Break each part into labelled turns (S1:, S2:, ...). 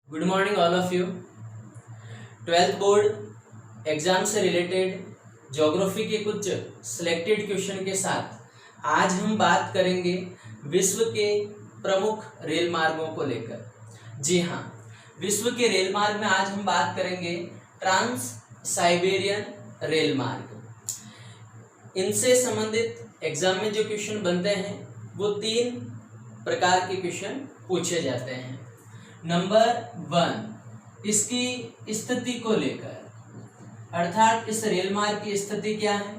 S1: Good morning all of you. Twelfth board exam से related geography के कुछ selected question के साथ आज हम बात करेंगे विश्व के प्रमुख रेल मार्गों को लेकर। जी हाँ, विश्व के रेल मार्ग में आज हम बात करेंगे ट्रांस साइबेरियन रेल मार्ग। इनसे संबंधित एग्जाम में जो क्वेश्चन बनते हैं वो 3 प्रकार के क्वेश्चन पूछे जाते हैं। नंबर 1, इसकी स्थिति को लेकर, अर्थात इस रेल मार्ग की स्थिति क्या है।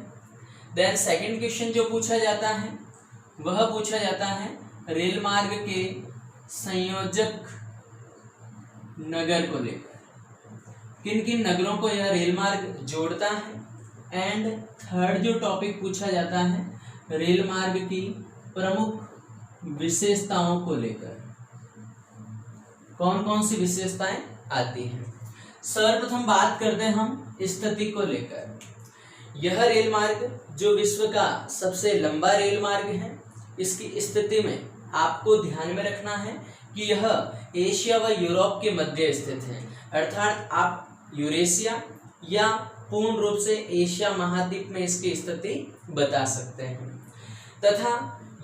S1: देन सेकंड क्वेश्चन जो पूछा जाता है वह पूछा जाता है रेल मार्ग के संयोजक नगर को लेकर, किन किन नगरों को यह रेल मार्ग जोड़ता है। एंड थर्ड जो टॉपिक पूछा जाता है रेल मार्ग की प्रमुख विशेषताओं को लेकर, कौन कौन सी विशेषताएं आती हैं। सर्वप्रथम बात करते हैं हम स्थिति को लेकर। यह रेल मार्ग जो विश्व का सबसे लंबा रेल मार्ग है, इसकी स्थिति में आपको ध्यान में रखना है कि यह एशिया व यूरोप के मध्य स्थित है, अर्थात आप यूरेशिया या पूर्ण रूप से एशिया महाद्वीप में इसकी स्थिति बता सकते हैं। तथा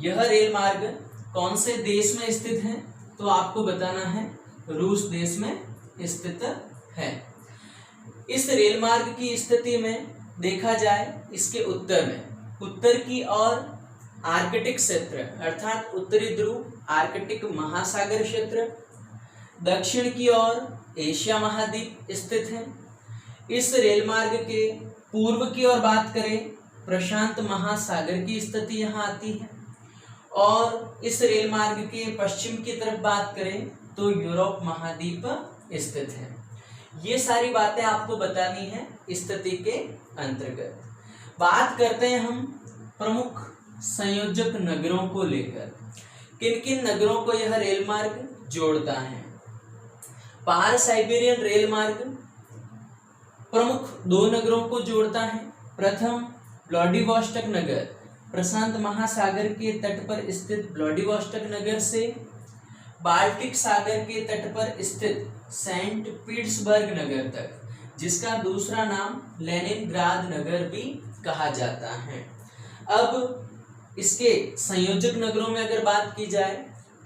S1: यह रेल मार्ग कौन से देश में स्थित है, तो आपको बताना है रूस देश में स्थित है। इस रेल मार्ग की स्थिति में देखा जाए, इसके उत्तर में उत्तर की ओर आर्कटिक क्षेत्र अर्थात उत्तरी ध्रुव आर्कटिक महासागर क्षेत्र, दक्षिण की ओर एशिया महाद्वीप स्थित है। इस रेल मार्ग के पूर्व की ओर बात करें, प्रशांत महासागर की स्थिति यहाँ आती है। और इस रेल मार्ग के पश्चिम की तरफ बात करें तो यूरोप महाद्वीप स्थित है। ये सारी बातें आपको बतानी है स्थिति के अंतर्गत। बात करते हैं हम प्रमुख संयोजक नगरों को लेकर, किन किन नगरों को यह रेल मार्ग जोड़ता है। पार साइबेरियन रेल मार्ग प्रमुख 2 नगरों को जोड़ता है। प्रथम व्लादिवोस्टोक नगर, प्रशांत महासागर के तट पर स्थित व्लादिवोस्टोक नगर से बाल्टिक सागर के तट पर स्थित सेंट पीटर्सबर्ग नगर तक, जिसका दूसरा नाम लेनिनग्राद नगर भी कहा जाता है। अब इसके संयोजक नगरों में अगर बात की जाए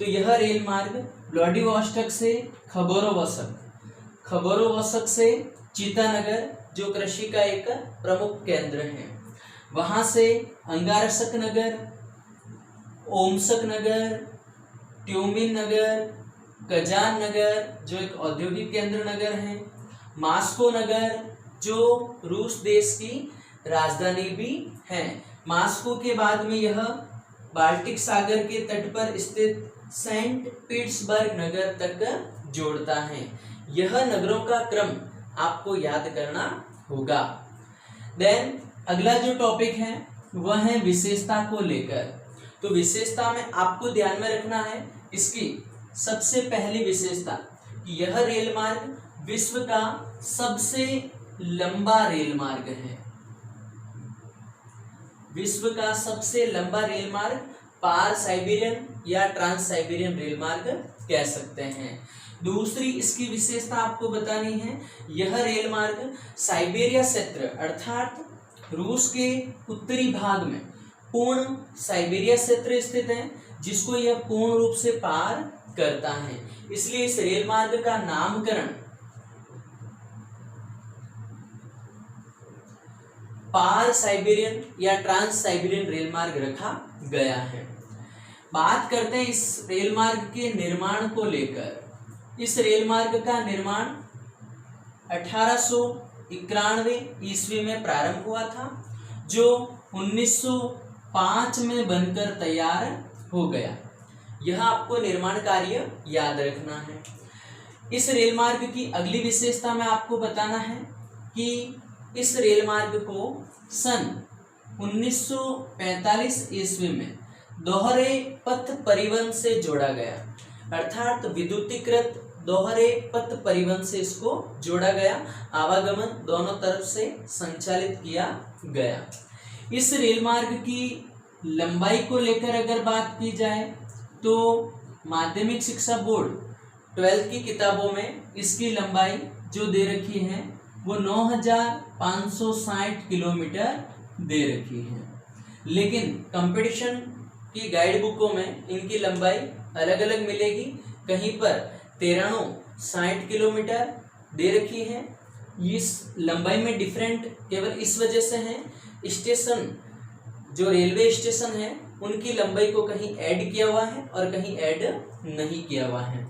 S1: तो यह रेल मार्ग व्लादिवोस्टोक से खबरोवस्क से चीतानगर जो कृषि का एक प्रमुख केंद्र है, वहां से अंगारसक नगर, ओमस्क नगर, ट्यूमिन नगर, कजान नगर जो एक औद्योगिक केंद्र नगर है, मास्को नगर जो रूस देश की राजधानी भी है। मास्को के बाद में यह बाल्टिक सागर के तट पर स्थित सेंट पीटर्सबर्ग नगर तक जोड़ता है। यह नगरों का क्रम आपको याद करना होगा। देन अगला जो टॉपिक है वह है विशेषता को लेकर। तो विशेषता में आपको ध्यान में रखना है इसकी सबसे पहली विशेषता कि यह रेल मार्ग विश्व का सबसे लंबा रेल मार्ग है। विश्व का सबसे लंबा रेल मार्ग पार साइबेरियन या ट्रांस साइबेरियन रेल मार्ग कह सकते हैं। दूसरी इसकी विशेषता आपको बतानी है, यह रेल मार्ग साइबेरिया क्षेत्र अर्थात रूस के उत्तरी भाग में पूर्ण साइबेरिया क्षेत्र स्थित है, जिसको यह पूर्ण रूप से पार करता है। इसलिए इस रेल मार्ग का नामकरण पार साइबेरियन या ट्रांस साइबेरियन रेल मार्ग रखा गया है। बात करते हैं इस रेल मार्ग के निर्माण को लेकर। इस रेल मार्ग का निर्माण 1891 ईस्वी में प्रारंभ हुआ था, जो 1905 में बनकर तैयार हो गया। यह आपको निर्माण कार्य याद रखना है। इस रेल मार्ग की अगली विशेषता में आपको बताना है कि इस रेल मार्ग को सन 1945 ईस्वी में दोहरे पथ परिवहन से जोड़ा गया, अर्थात विद्युतीकृत दोहरे पथ परिवहन से इसको जोड़ा गया, आवागमन दोनों तरफ से संचालित किया गया। इस रेल मार्ग की लंबाई को लेकर अगर बात की जाए तो माध्यमिक शिक्षा बोर्ड 12th की किताबों में इसकी लंबाई जो दे रखी है वो 9560 किलोमीटर दे रखी है, लेकिन कंपटीशन की गाइड बुकों में इनकी लंबाई अलग अलग मिलेगी। कहीं पर 1360 किलोमीटर दे रखी है। इस लंबाई में डिफरेंट केवल इस वजह से है, स्टेशन जो रेलवे स्टेशन है उनकी लंबाई को कहीं ऐड किया हुआ है और कहीं ऐड नहीं किया हुआ है।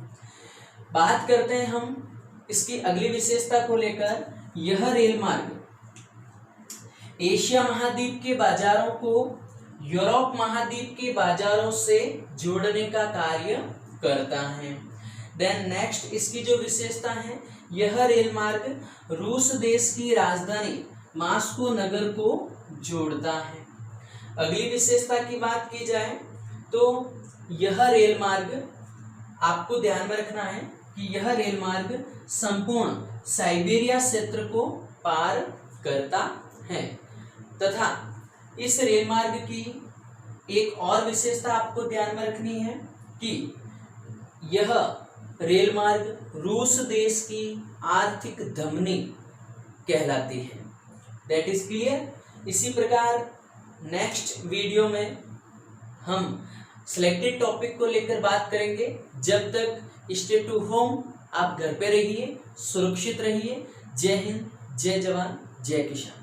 S1: बात करते हैं हम इसकी अगली विशेषता को लेकर। यह रेल मार्ग एशिया महाद्वीप के बाजारों को यूरोप महाद्वीप के बाजारों से जोड़ने का कार्य करता है। देन नेक्स्ट इसकी जो विशेषता है, यह रेल मार्ग रूस देश की राजधानी मास्को नगर को जोड़ता है। अगली विशेषता की बात की जाए तो यह रेल मार्ग, आपको ध्यान में रखना है कि यह रेल मार्ग संपूर्ण साइबेरिया क्षेत्र को पार करता है तथा इस रेल मार्ग की एक और विशेषता आपको ध्यान में रखनी है कि यह रेल मार्ग रूस देश की आर्थिक धमनी कहलाती है। That is clear. इसी प्रकार नेक्स्ट वीडियो में हम सिलेक्टेड टॉपिक को लेकर बात करेंगे। जब तक स्टे टू होम, आप घर पे रहिए, सुरक्षित रहिए। जय हिंद, जय जवान, जय किसान।